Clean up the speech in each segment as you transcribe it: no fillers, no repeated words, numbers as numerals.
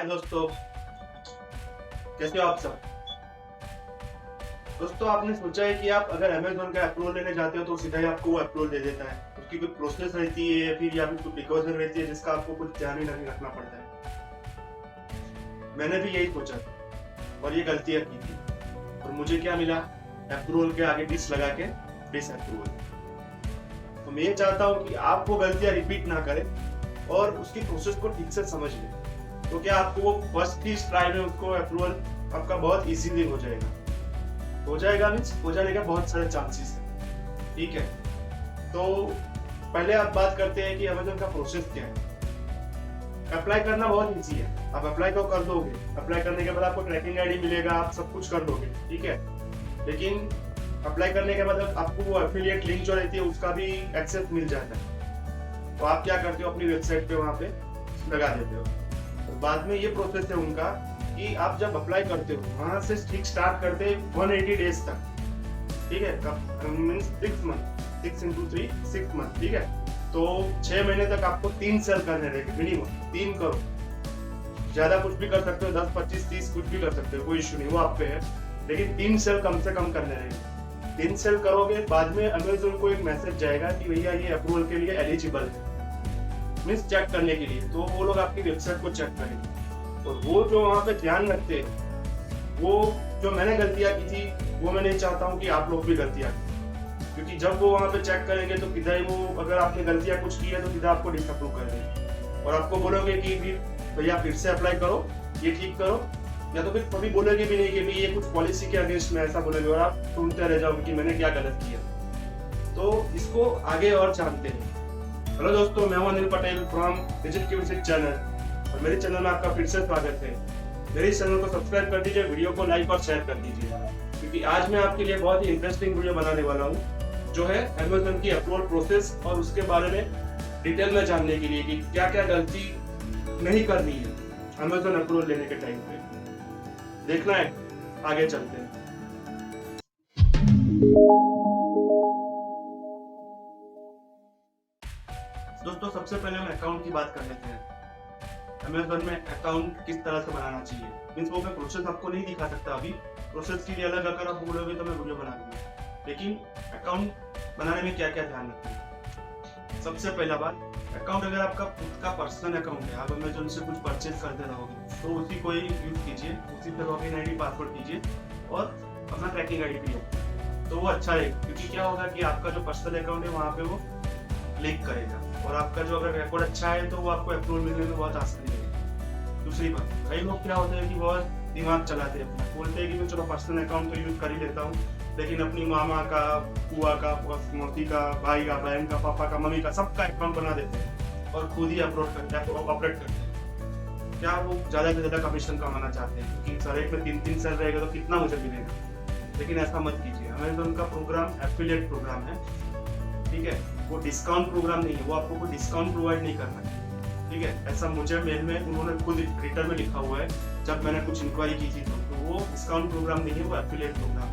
हाय दोस्तों, कैसे हो आप सब। दोस्तों, आपने सोचा है कि आप अगर अमेज़न का अप्रूवल लेने जाते हो तो सीधा ही आपको वो अप्रूवल दे देता है। उसकी कोई प्रोसेस रहती है या फिर कोई प्रिकॉशन रहती है जिसका आपको कुछ ध्यान ही नहीं रखना पड़ता है। मैंने भी यही सोचा था और ये गलतियाँ की थी और मुझे क्या मिला, अप्रूवल के आगे डिस लगा के डिसअप्रूवल। तो मैं ये चाहता हूँ कि आप वो गलतियाँ रिपीट ना करें और उसकी प्रोसेस को ठीक से समझ लें। तो क्या आपको वो फर्स्ट ही ट्राई में उसको अप्रूवल आपका बहुत इजीली हो जाएगा मीन्स हो जाने का बहुत सारे चांसेस है। ठीक है, तो पहले आप बात करते हैं कि अमेज़न का प्रोसेस क्या है। अप्लाई करना बहुत इजी है, आप अप्लाई तो कर दोगे। अप्लाई करने के बाद आपको ट्रैकिंग आईडी मिलेगा, आप सब कुछ कर दोगे। ठीक है, लेकिन अप्लाई करने के बाद आपको वो एफिलिएट लिंक जो रहती है उसका भी एक्सेस मिल जाता है। तो आप क्या करते हो, अपनी वेबसाइट पे वहाँ पे लगा देते हो। तो बाद में ये प्रोसेस है उनका कि आप जब अप्लाई करते हो वहां से ठीक स्टार्ट करते हैं 180 डेज तक। ठीक है, मीन्स 6 मंथ, 6 into 3 6 मंथ। ठीक है, तो 6 महीने तक आपको 3 सेल करने रहेंगे, मिनिमम 3 करो। ज्यादा कुछ भी कर सकते हो, 10 25 30 कुछ भी कर सकते हो, कोई इशू नहीं, वो आप पे है। लेकिन 3 सेल कम से कम करने रहेंगे। 3 सेल करोगे, बाद में अमेज़न को एक मैसेज जाएगा कि भैया ये अप्रूवल के लिए एलिजिबल है, मीन्स चेक करने के लिए। तो वो लोग आपकी वेबसाइट को चेक करेंगे और वो जो वहाँ पे ध्यान रखते हैं, वो जो मैंने गलतियाँ की थी वो मैं नहीं चाहता हूँ कि आप लोग भी गलतियाँ करें। क्योंकि जब वो वहाँ पे चेक करेंगे तो सीधा ही वो, अगर आपने गलतियाँ कुछ की है तो सीधा आपको डिसअप्रूव कर देंगे और आपको बोलोगे कि भैया फिर से अप्लाई करो, ये ठीक करो। या तो फिर कभी बोलोगे भी नहीं कि भाई ये कुछ पॉलिसी के अगेंस्ट में, ऐसा बोलोगे और आप ढूंढते रह जाओगे कि मैंने क्या गलत किया। तो इसको आगे और जानते हैं। हेलो दोस्तों, मैं हूं Anil Patel from digital cubic channel और मेरे चैनल में आपका फिर से स्वागत है। मेरे इस चैनल को सब्सक्राइब कर दीजिए, वीडियो को लाइक और शेयर कर दीजिए, क्योंकि आज मैं आपके लिए बहुत ही इंटरेस्टिंग वीडियो बनाने वाला हूं जो है अमेज़न की अप्रूवल प्रोसेस और उसके बारे में डिटेल में जानने के लिए कि क्या क्या गलती नहीं करनी है अमेज़न अप्रूवल लेने के टाइम पे। देखना है, आगे चलते हैं। दोस्तों, सबसे पहले हम अकाउंट की बात कर लेते हैं। अमेज़न में अकाउंट किस तरह से बनाना चाहिए, मीन्स वो मैं प्रोसेस आपको नहीं दिखा सकता अभी। प्रोसेस के लिए अलग अगर आप बोलोगे तो मैं वीडियो बना दूंगा, लेकिन अकाउंट बनाने में क्या क्या ध्यान रखना है। सबसे पहला बात, अकाउंट अगर आपका खुद का पर्सनल अकाउंट है, आप अमेज़न से कुछ परचेज करते रहोगे तो उसी को ही यूज कीजिए, उसी पे लॉगिन आईडी पासवर्ड कीजिए और अपना ट्रैकिंग आईडी भी हो तो वो अच्छा है। क्योंकि क्या होगा कि आपका जो पर्सनल अकाउंट है वहाँ पे वो लिंक करेगा और आपका जो अगर रिकॉर्ड अच्छा है तो वो आपको अप्रूवल मिलने में बहुत आसानी रहेगी। दूसरी बात, कई लोग क्या होते हैं कि बहुत दिमाग चलाते हैं अपना, बोलते हैं कि मैं चलो पर्सनल अकाउंट तो यूज कर ही लेता हूँ, लेकिन अपनी मामा का, बुआ का, मौसी का, भाई का, बहन का, पापा का, मम्मी का, सबका अकाउंट बना देते हैं और खुद ही ऑपरेट करते हैं। क्या वो ज्यादा से ज्यादा कमीशन कमाना चाहते हैं कि सर एक में 3 सेल रहेगा तो कितना मुझे मिलेगा। लेकिन ऐसा मत कीजिए। अमेज़न का प्रोग्राम एफिलिएट प्रोग्राम है। ठीक है, वो डिस्काउंट प्रोग्राम नहीं है, वो आपको कोई डिस्काउंट प्रोवाइड नहीं करना है। ठीक है, ऐसा मुझे मेल में उन्होंने खुद रिटर्न में लिखा हुआ है जब मैंने कुछ इंक्वायरी की थी। तो वो डिस्काउंट प्रोग्राम नहीं है, वो एफिलिएट प्रोग्राम।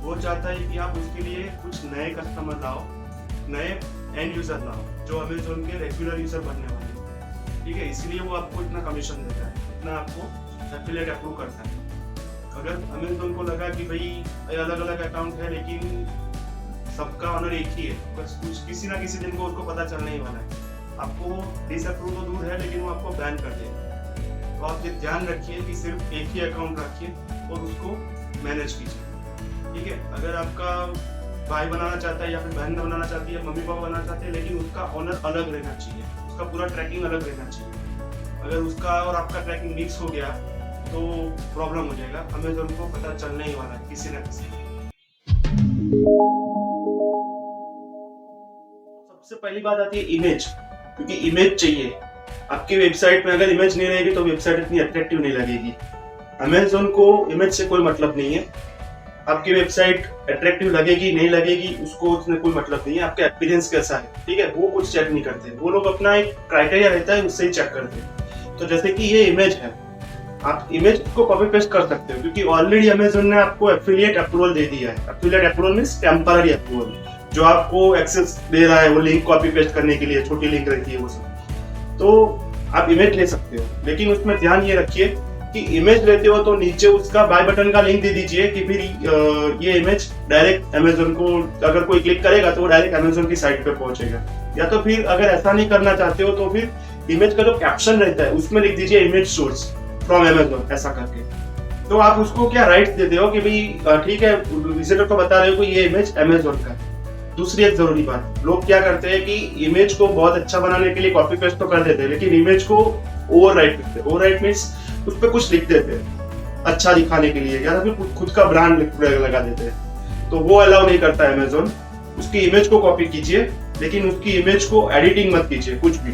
वो चाहता है कि आप उसके लिए कुछ नए कस्टमर लाओ, नए एंड यूजर लाओ जो अमेज़न के रेगुलर यूजर बनने वाले हैं। ठीक है, इसलिए वो आपको इतना कमीशन देता है, इतना आपको एफिलिएट अप्रूव करता है। अगर अमेज़न को लगा कि भाई अलग अलग अकाउंट है लेकिन सबका ऑनर एक ही है, बस कुछ किसी ना किसी दिन को उसको पता चलने ही वाला है, आपको डिसअप्रूव तो दूर है लेकिन वो आपको बैन कर देगा। तो आप ये ध्यान रखिए कि सिर्फ एक ही अकाउंट रखिए और उसको मैनेज कीजिए। ठीक है, अगर आपका भाई बनाना चाहता है या फिर बहन बनाना चाहती है, मम्मी पापा बनाना चाहते हैं, लेकिन उसका ऑनर अलग रहना चाहिए, उसका पूरा ट्रैकिंग अलग रहना चाहिए। अगर उसका और आपका ट्रैकिंग मिक्स हो गया तो प्रॉब्लम हो जाएगा, अमेज़न को पता चलने ही वाला है किसी ना किसी। सबसे पहली बात आती है इमेज, क्योंकि इमेज चाहिए आपकी वेबसाइट में। अगर इमेज नहीं रहेगी तो वेबसाइट इतनी अट्रैक्टिव नहीं लगेगी। अमेज़न को इमेज से कोई मतलब नहीं है, आपकी वेबसाइट अट्रैक्टिव लगेगी नहीं लगेगी उसको उसमें कोई मतलब नहीं है। आपका एक्सपीरियंस कैसा है, ठीक है, वो कुछ चेक नहीं करते। वो लोग अपना एक क्राइटेरिया रहता है उससे ही चेक करते हैं। तो जैसे कि ये इमेज है, आप इमेज को कॉपी पेस्ट कर सकते हो क्योंकि ऑलरेडी अमेज़न ने आपको एफिलिएट अप्रूवल दे दिया है। Affiliate approval means temporary approval, जो आपको एक्सेस दे रहा है वो लिंक कॉपी पेस्ट करने के लिए, छोटी लिंक रहती है वो सब। तो आप इमेज ले सकते हो, लेकिन उसमें ध्यान ये रखिए कि इमेज लेते हो तो नीचे उसका बाय बटन का लिंक दे दीजिए कि फिर ये इमेज डायरेक्ट अमेजोन को अगर कोई क्लिक करेगा तो वो डायरेक्ट अमेजोन की साइट पे पहुंचेगा। या तो फिर अगर ऐसा नहीं करना चाहते हो तो फिर इमेज का जो कैप्शन रहता है उसमें लिख दीजिए इमेज सोर्स फ्रॉम अमेजोन, ऐसा करके। तो आप उसको क्या राइट्स देते हो कि भाई ठीक है, विजिटर को बता रहे हो कि ये इमेज अमेजोन का है। दूसरी एक जरूरी बात, लोग क्या करते हैं कि इमेज को बहुत अच्छा बनाने के लिए कॉपी पेस्ट तो कर देते हैं, लेकिन इमेज को ओवरराइट करते हैं। ओवरराइट मींस उस पर कुछ लिख देते हैं अच्छा दिखाने के लिए, या फिर खुद का ब्रांड लगा देते हैं, तो वो अलाउ नहीं करता है अमेजोन। उसकी इमेज को कॉपी कीजिए, लेकिन उसकी इमेज को एडिटिंग मत कीजिए कुछ भी।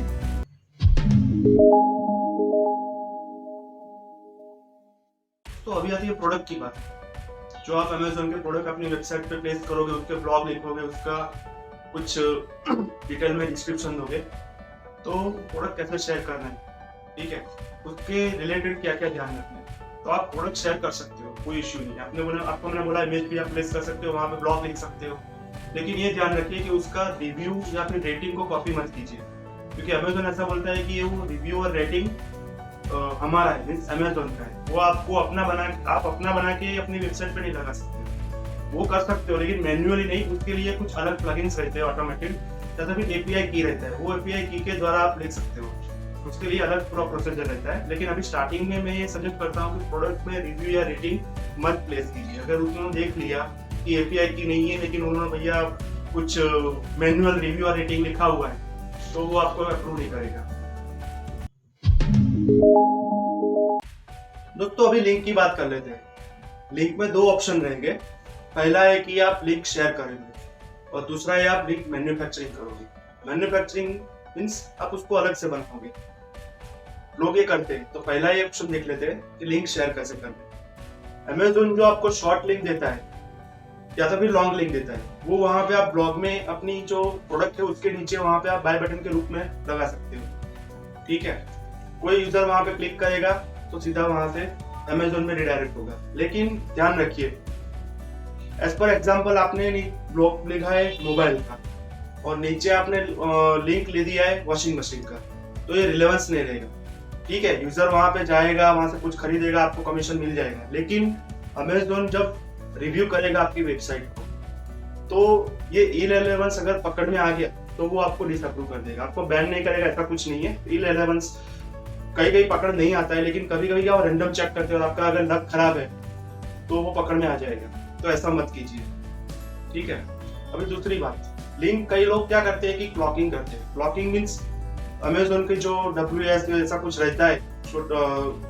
तो अभी आती है प्रोडक्ट की बात। जो आप अमेजोन के प्रोडक्ट अपनी वेबसाइट पे प्लेस करोगे, उसके ब्लॉग लिखोगे, उसका कुछ डिटेल में डिस्क्रिप्शन दोगे, तो प्रोडक्ट कैसे शेयर करना है, ठीक है, उसके रिलेटेड क्या क्या ध्यान रखना है, तो आप प्रोडक्ट शेयर कर सकते हो, कोई इश्यू नहीं। आपको मैंने बोला इमेज भी आप प्लेस कर सकते हो, वहाँ पे ब्लॉग लिख सकते हो, लेकिन ये ध्यान रखिए कि उसका रिव्यू या फिर रेटिंग को कॉपी मत कीजिए, क्योंकि अमेजोन ऐसा बोलता है कि वो रिव्यू और रेटिंग हमारा है, मींस अमेजोन का है, वो आप अपना बना के अपनी वेबसाइट पे नहीं लगा सकते। वो कर सकते हो लेकिन मैन्युअली नहीं, उसके लिए कुछ अलग प्लगइन्स रहते हैं ऑटोमेटिक, जैसे फिर एपीआई की रहता है, वो एपीआई की के द्वारा आप लिख सकते हो, उसके लिए अलग पूरा प्रोसीजर रहता है। लेकिन अभी स्टार्टिंग में मैं ये सजेस्ट करता हूँ कि प्रोडक्ट में रिव्यू या रेटिंग मत प्लेस कीजिए। अगर उन्होंने देख लिया कि एपीआई की नहीं है, लेकिन उन्होंने भैया कुछ मैनुअल रिव्यू और रेटिंग लिखा हुआ है, तो वो आपको अप्रूव नहीं करेगा। दोस्तों अभी लिंक की बात कर लेते हैं। लिंक में दो ऑप्शन रहेंगे, पहला है कि आप लिंक शेयर करेंगे और दूसरा है आप लिंक मैन्युफैक्चरिंग करोगे। मैन्युफैक्चरिंग मींस आप उसको अलग से बनाओगे। लोग ये करते हैं, तो पहला ये ऑप्शन देख लेते हैं कि लिंक शेयर कैसे करना है। अमेजोन जो आपको शॉर्ट लिंक देता है या तो फिर लॉन्ग लिंक देता है, वो वहां पे आप ब्लॉग में अपनी जो प्रोडक्ट है उसके नीचे वहां पे आप बाय बटन के रूप में लगा सकते हो, ठीक है। कोई यूजर वहां पे क्लिक करेगा तो सीधा वहां से अमेजोन में रिडायरेक्ट होगा। लेकिन ध्यान रखिए, एज पर एग्जांपल आपने ब्लॉग लिखा है मोबाइल का और नीचे आपने लिंक ले दिया है वॉशिंग मशीन का, तो ये रिलेवेंस नहीं रहेगा, ठीक है। यूजर वहां पे जाएगा, वहां से कुछ खरीदेगा, आपको कमीशन मिल जाएगा। लेकिन अमेजोन जब रिव्यू करेगा आपकी वेबसाइट को, तो ये इररिलेवेंस अगर पकड़ में आ गया तो वो आपको डिसअप्रूव कर देगा। आपको बैन नहीं करेगा, ऐसा कुछ नहीं है। इररिलेवेंस कई पकड़ नहीं आता है, लेकिन कभी कभी क्या रैंडम चेक करते हो और आपका अगर लक खराब है तो वो पकड़ में आ जाएगा, तो ऐसा मत कीजिए, ठीक है। अभी दूसरी बात, लिंक कई लोग क्या करते हैं कि क्लॉकिंग करते हैं। क्लॉकिंग मींस अमेजोन के जो WS ऐसा कुछ रहता है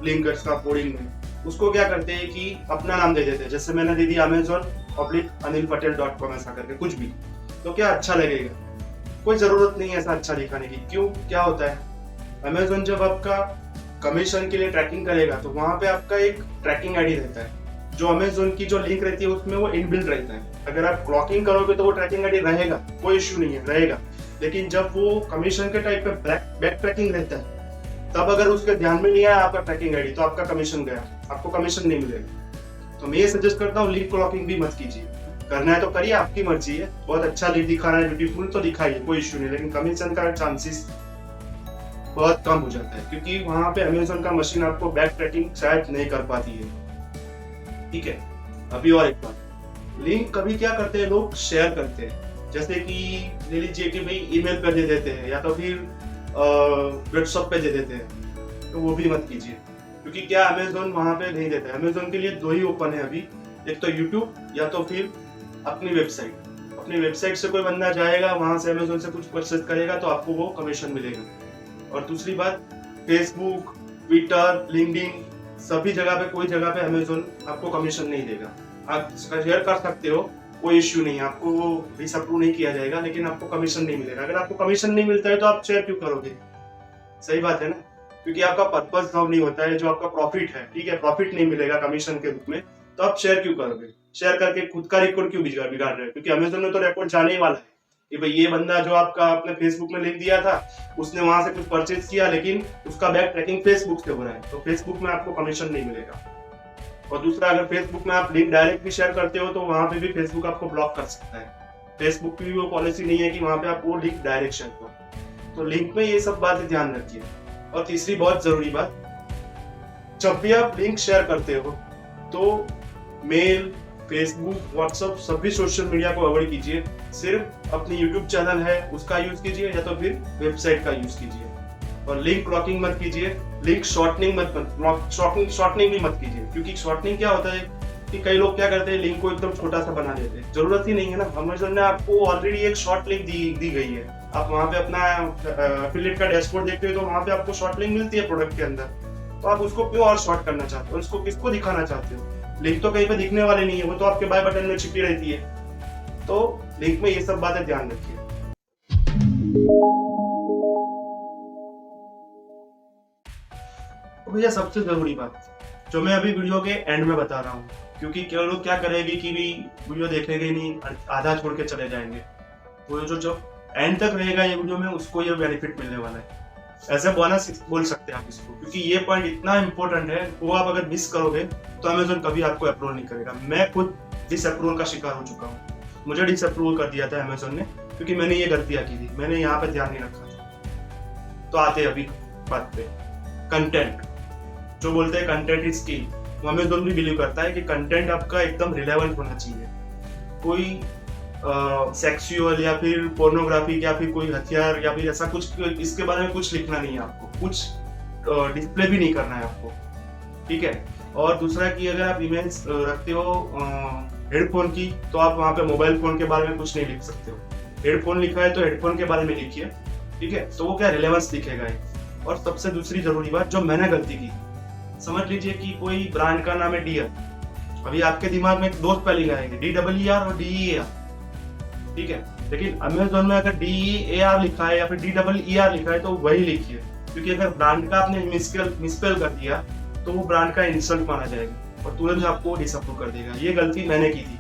लिंक का कोडिंग में, उसको क्या करते हैं कि अपना नाम दे देते हैं। जैसे मैंने दे दिया amazon.anilpatel.com ऐसा करके कुछ भी, तो क्या अच्छा लगेगा? कोई जरूरत नहीं है ऐसा अच्छा दिखाने की। क्यों? क्या होता है, अमेजोन जब आपका कमीशन के लिए ट्रैकिंग करेगा तो वहां पे आपका एक ट्रैकिंग आईडी रहता है, जो अमेजोन की जो लिंक रहती है उसमें वो इनबिल्ट रहता है। अगर आप क्लॉकिंग करोगे तो वो ट्रैकिंग आईडी रहेगा, कोई इश्यू नहीं है, रहेगा। लेकिन जब वो कमीशन के टाइप पे बैक ट्रैकिंग रहता है, तब अगर उसके ध्यान में नहीं आया आपका ट्रैकिंग आईडी, तो आपका कमीशन गया, आपको कमीशन नहीं मिलेगा। तो मैं ये सजेस्ट करता हूँ लिंक क्लॉकिंग भी मत कीजिए। करना है तो करिए, आपकी मर्जी है। बहुत अच्छा लिंक दिखा रहा है, ब्यूटीफुल, तो दिखाइए, कोई इश्यू नहीं। लेकिन कमीशन का चांसेस बहुत कम हो जाता है, क्योंकि वहां पे अमेजोन का मशीन आपको बैक ट्रैकिंग शायद नहीं कर पाती है, ठीक है। अभी और एक बात, लिंक कभी क्या करते हैं लोग, शेयर करते हैं। जैसे कि ले लीजिए कि भाई ईमेल पे दे देते हैं या तो फिर व्हाट्सएप पे दे देते हैं, तो वो भी मत कीजिए, क्योंकि क्या अमेजोन वहां पे नहीं देता है। अमेजोन के लिए दो ही ओपन है अभी, एक तो यूट्यूब या तो फिर अपनी वेबसाइट। अपनी वेबसाइट से कोई बंदा जाएगा, वहां से अमेजोन से कुछ परचेज करेगा तो आपको वो कमीशन मिलेगा। और दूसरी बात, फेसबुक, ट्विटर, लिंक्डइन, सभी जगह पे कोई जगह पे अमेजोन आपको कमीशन नहीं देगा। आप शेयर कर सकते हो, कोई इश्यू नहीं है, आपको डिसअप्रूव नहीं किया जाएगा, लेकिन आपको कमीशन नहीं मिलेगा। अगर आपको कमीशन नहीं मिलता है तो आप शेयर क्यों करोगे? सही बात है ना, क्योंकि आपका पर्पस सर्व नहीं होता है, जो आपका प्रॉफिट है, ठीक है, प्रॉफिट नहीं मिलेगा कमीशन के रूप में, तो आप शेयर क्यों करोगे? शेयर करके खुद का रिकॉर्ड क्यों बिगाड़ रहे हो? क्योंकि अमेजोन में तो रिकॉर्ड जाने ही वाला है कि भाई ये बंदा जो आपका आपने फेसबुक में लिंक दिया था, उसने वहां से कुछ परचेज किया, लेकिन उसका बैक ट्रैकिंग फेसबुक से हो रहा है, तो फेसबुक में आपको कमीशन नहीं मिलेगा। और दूसरा, अगर फेसबुक में आप लिंक डायरेक्ट भी शेयर करते हो तो वहां पे भी फेसबुक आपको ब्लॉक कर सकता है। फेसबुक की भी वो पॉलिसी नहीं है कि वहां पे आप वो लिंक डायरेक्ट शेयर करो। तो लिंक में ये सब बातें ध्यान रखिए। और तीसरी बहुत जरूरी बात, जब भी आप लिंक शेयर करते हो तो मेल, फेसबुक, व्हाट्सएप सभी सोशल मीडिया को अवॉइड कीजिए। सिर्फ अपनी यूट्यूब चैनल है उसका यूज कीजिए या तो फिर वेबसाइट का यूज कीजिए। और लिंक क्रॉकिंग मत कीजिए, लिंक शॉर्टनिंग शॉर्टनिंग भी मत कीजिए, क्योंकि शॉर्टनिंग क्या होता है कि कई लोग क्या करते हैं, लिंक को एकदम छोटा सा बना देते हैं। जरूरत ही नहीं है ना। अमेज़न ने आपको ऑलरेडी एक शॉर्ट लिंक दी गई है। आप वहां पे अपना एफिलिएट का डैशबोर्ड देखते हो तो वहां पे आपको शॉर्ट लिंक मिलती है प्रोडक्ट के अंदर। तो आप उसको क्यों और शॉर्ट करना चाहते हो, उसको किसको दिखाना चाहते हो? लिंक तो कहीं पे दिखने वाले नहीं है, वो तो आपके बाय बटन में छिपी रहती है। तो लिंक में ये सब बातें ध्यान रखिए। तो भैया सबसे जरूरी बात जो मैं अभी वीडियो के एंड में बता रहा हूँ, क्योंकि क्या लोग क्या करेंगे कि भी वीडियो देखेंगे नहीं, आधा छोड़ के चले जाएंगे। वो जो एंड तक रहेगा ये वीडियो में उसको ये बेनिफिट मिलने वाला है। ऐसे बोनस बोल सकते हैं आप इसको, क्योंकि ये पॉइंट इतना इंपॉर्टेंट है। वो आप अगर मिस करोगे तो अमेज़न कभी आपको अप्रूव नहीं करेगा। मैं खुद डिसअप्रूवल का शिकार हो चुका हूँ। मुझे डिसअप्रूवल कर दिया था अमेज़न ने, क्योंकि मैंने ये गलतियां की थी, मैंने यहाँ पे ध्यान नहीं रखा था। तो आते अभी बात पे, कंटेंट। जो बोलते हैं कंटेंट इज की, वो अमेज़न भी बिलीव करता है कि कंटेंट आपका एकदम रिलेवेंट होना चाहिए। कोई सेक्सुअल या फिर पोर्नोग्राफी या फिर कोई हथियार या फिर ऐसा कुछ इसके बारे में कुछ लिखना नहीं है आपको, कुछ डिस्प्ले भी नहीं करना है आपको, ठीक है। और दूसरा कि अगर आप इमेज रखते हो हेडफोन की, तो आप वहाँ पे मोबाइल फोन के बारे में कुछ नहीं लिख सकते हो। हेडफोन लिखा है तो हेडफोन के बारे में लिखिए, ठीक है। तो वो क्या रिलेवेंस दिखेगा। और सबसे दूसरी जरूरी बात जो मैंने गलती की, समझ लीजिए कि कोई ब्रांड का नाम है डियर। अभी आपके दिमाग में दो स्पेलिंग आएंगे, DEER और DEAR, ठीक है। लेकिन अमेज़न में अगर DEAR लिखा है या फिर DEER लिखा है तो वही लिखिए, क्योंकि अगर ब्रांड का आपने मिसस्पेल कर दिया तो वो ब्रांड का इंसल्ट माना जाएगा और तुरंत आपको डिसअप्रूव कर देगा। ये गलती मैंने की थी।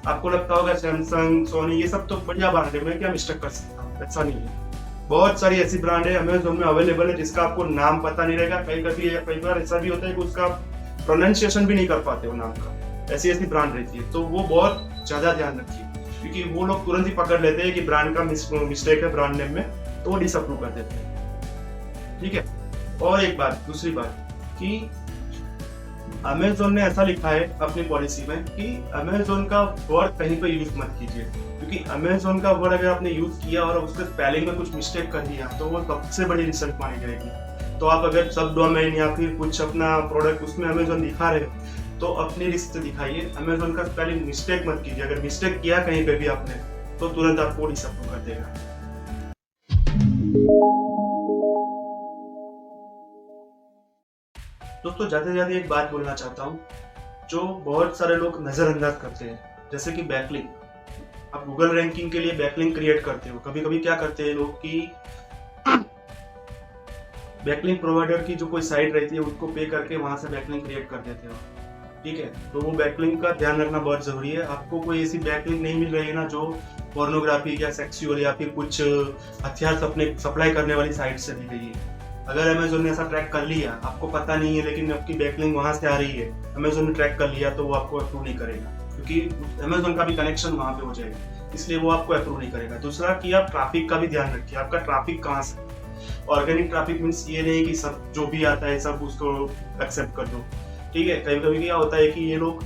आपको लगता होगा सैमसंग, सोनी ये सब तो बढ़िया ब्रांड है, मैं क्या मिस्टेक कर सकता हूँ? ऐसा नहीं है। बहुत सारी ऐसी ब्रांड है अमेज़न में अवेलेबल है जिसका आपको नाम पता नहीं रहेगा। कई बार ऐसा भी होता है कि उसका प्रोनाउंसिएशन भी नहीं कर पाते हो नाम का। ऐसी ब्रांड रहती है, तो वो बहुत ज्यादा ध्यान रखिए, क्योंकि वो लोग तुरंत ही पकड़ लेते हैं कि ब्रांड का मिस्टेक है ब्रांड नेम में, तो वो डिसअप्रूव कर देते हैं, ठीक है। और एक बात, दूसरी बात कि अमेज़न ने ऐसा लिखा है अपनी पॉलिसी में कि अमेज़न का वर्ड कहीं पे यूज मत कीजिए, क्योंकि अमेज़न का वर्ड अगर आपने यूज किया और उसके स्पेलिंग में कुछ मिस्टेक कर दिया तो वो सबसे बड़ी इंसल्ट मानी जाएगी। तो आप अगर सब डोमेन या फिर कुछ अपना प्रोडक्ट उसमें अमेज़न दिखा रहे हो तो अपनी रिस्क से दिखाइए। अमेज़न का स्पेलिंग मिस्टेक मत कीजिए। अगर मिस्टेक किया कहीं पे भी आपने तो तुरंत आपको डिसअप्रूव कर देगा। दोस्तों जाते जाते एक बात बोलना चाहता हूँ जो बहुत सारे लोग नजरअंदाज करते हैं, जैसे कि बैकलिंक। आप गूगल रैंकिंग के लिए बैकलिंक क्रिएट करते हो। कभी कभी क्या करते हैं लोग कि बैकलिंक प्रोवाइडर की जो कोई साइट रहती है उसको पे करके वहां से बैकलिंक क्रिएट कर देते हो, ठीक है। तो वो बैकलिंक का ध्यान रखना बहुत जरूरी है। आपको कोई ऐसी बैकलिंक नहीं मिल रही है ना जो पोर्नोग्राफी या सेक्सुअल या फिर कुछ हथियार सप्लाई करने वाली साइट से दी गई है। अगर अमेज़न ने ऐसा ट्रैक कर लिया, आपको पता नहीं है लेकिन आपकी बैकलिंक वहां से आ रही है, अमेज़न ने ट्रैक कर लिया, तो वो आपको अप्रूव नहीं करेगा, क्योंकि अमेज़न का भी कनेक्शन वहां पे हो जाएगा, इसलिए वो आपको अप्रूव नहीं करेगा। दूसरा कि आप ट्रैफिक का भी ध्यान रखिए, आपका ट्रैफिक कहाँ से। ऑर्गेनिक ट्रैफिक मीन्स ये नहीं कि सब जो भी आता है सब उसको एक्सेप्ट कर दो, ठीक है। कभी कभी क्या होता है कि ये लोग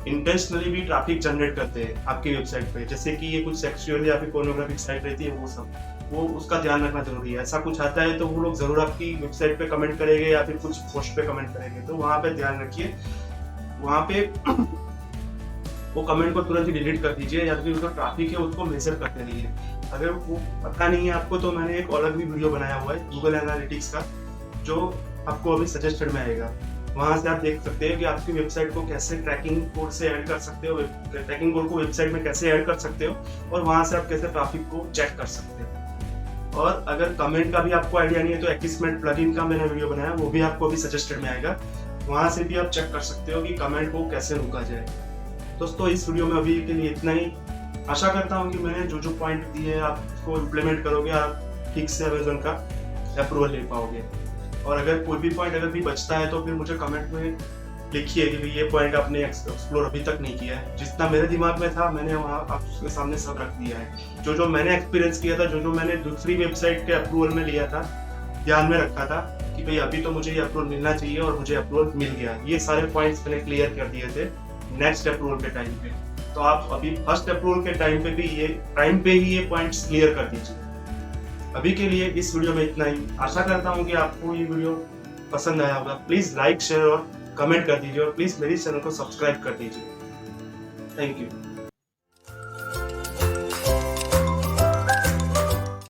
इंटेंशनली भी ट्रैफिक जनरेट करते हैं आपकी वेबसाइट पे, जैसे कि ये कुछ सेक्सुअल या फिर पोर्नोग्राफिक साइट रहती है, वो उसका ध्यान रखना जरूरी है। ऐसा कुछ आता है तो वो लोग जरूर आपकी वेबसाइट पे कमेंट करेंगे या फिर कुछ पोस्ट पे कमेंट करेंगे, तो वहां पे ध्यान रखिए। वहां पे वो कमेंट को तुरंत ही डिलीट कर दीजिए या फिर जो ट्रैफिक है उसको मेजर करते रहिए। अगर वो पता नहीं है आपको तो मैंने एक अलग भी वीडियो बनाया हुआ है गूगल एनालिटिक्स का, जो आपको अभी सजेस्टेड में आएगा। वहां से आप देख सकते हैं कि आपकी वेबसाइट को कैसे ट्रैकिंग कोड से ऐड कर सकते हो, ट्रैकिंग कोड को वेबसाइट में कैसे ऐड कर सकते हो, और वहां से आप कैसे ट्रैफिक को चेक कर सकते हो। और अगर कमेंट का भी आपको आइडिया नहीं है तो एक्समेंट प्लगइन का मैंने वीडियो बनाया, वो भी आपको अभी सजेस्टेड में आएगा। वहां से भी आप चेक कर सकते हो कि कमेंट को कैसे रोका जाए। दोस्तों इस वीडियो में अभी के लिए इतना ही। आशा करता हूँ कि मैंने जो जो पॉइंट दिए हैं आप उसको इम्प्लीमेंट करोगे, आप ठीक से अमेज़न का अप्रूवल ले पाओगे। और अगर कोई भी पॉइंट अगर भी बचता है तो फिर मुझे कमेंट में लिखिए कि भाई ये पॉइंट आपने एक्सप्लोर अभी तक नहीं किया है। जितना मेरे दिमाग में था मैंने वहाँ आपके सामने सब रख दिया है। जो जो मैंने एक्सपीरियंस किया था, जो जो मैंने दूसरी वेबसाइट के अप्रूवल में लिया था, ध्यान में रखा था कि भाई अभी तो मुझे ये अप्रूवल मिलना चाहिए और मुझे अप्रूवल मिल गया। ये सारे पॉइंट्स मैंने क्लियर कर दिए थे नेक्स्ट अप्रूवल के टाइम पे। तो आप अभी फर्स्ट अप्रूवल के टाइम पे ही ये पॉइंट्स क्लियर कर दीजिए। अभी के लिए इस वीडियो में इतना ही। आशा करता हूँ कि आपको ये वीडियो पसंद आया होगा। प्लीज लाइक, शेयर और कमेंट कर दीजिए और प्लीज मेरे चैनल को सब्सक्राइब कर दीजिए। Thank you.